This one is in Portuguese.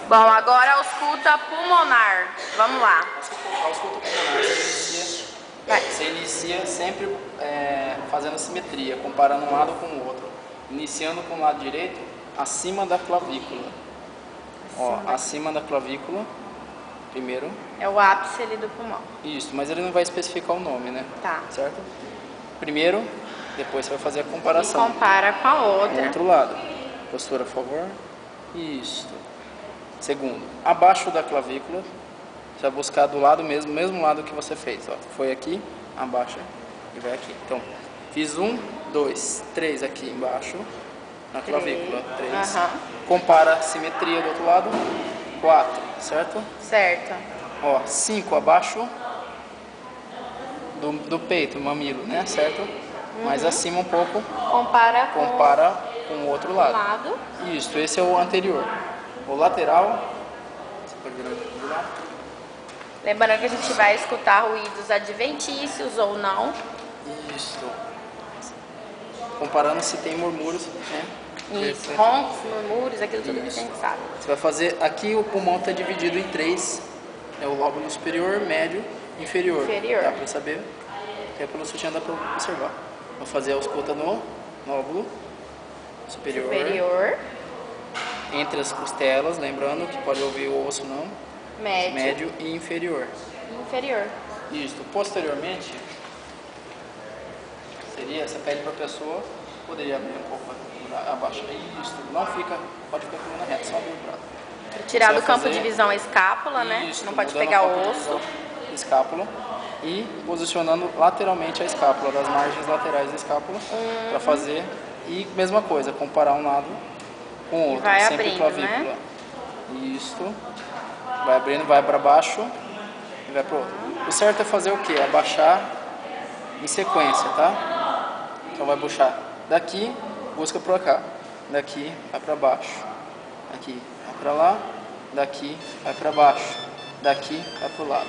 Bom, agora a ausculta pulmonar. Vamos lá. A ausculta pulmonar, você inicia sempre fazendo simetria, comparando um lado com o outro. Iniciando com o lado direito, acima da clavícula. Acima da clavícula, primeiro. É o ápice ali do pulmão. Isso, mas ele não vai especificar o nome, né? Tá. Certo? Primeiro, depois você vai fazer a comparação. E compara com a outra. Com outro lado. Postura, por favor. Isso. Segundo, abaixo da clavícula, você vai buscar do lado mesmo lado que você fez. Ó. Foi aqui, abaixa e vai aqui. Então, fiz 1, 2, 3 aqui embaixo, na clavícula. 3. Compara a simetria do outro lado. 4, certo? Certo. Ó, 5 abaixo do peito, mamilo, né? Certo? Mais acima um pouco. Compara com o outro lado. Isso, esse é o anterior. O lateral. Você pode virar de lado. Lembrando que a gente vai escutar ruídos adventícios ou não. Isso. Comparando se tem murmúrios, né? Isso, roncos, murmúrios, aquilo tudo que a gente sabe. Você vai fazer, aqui o pulmão está dividido em 3, é o lóbulo superior, médio e inferior. Dá para saber, até pelo sutiã dá para observar. Vou fazer a ausculta no lóbulo superior, entre as costelas, lembrando que pode ouvir o osso não, médio e inferior. Isso, posteriormente, seria, você pede para a pessoa, poderia abrir um pouco abaixo, isso, não fica, pode ficar coluna reta, só abrir o braço. Tirar do campo de visão a escápula, né? Não pode pegar o osso. Escápula e posicionando lateralmente a escápula, das margens laterais da escápula, para fazer, e mesma coisa, comparar um lado com o outro, vai sempre abrindo, clavícula. Né? Isso, vai abrindo, vai para baixo e vai para o outro. O certo é fazer o que? Abaixar em sequência, tá? Então vai puxar daqui, busca para cá, daqui vai para baixo, aqui vai para lá, daqui vai para baixo, daqui vai para o lado.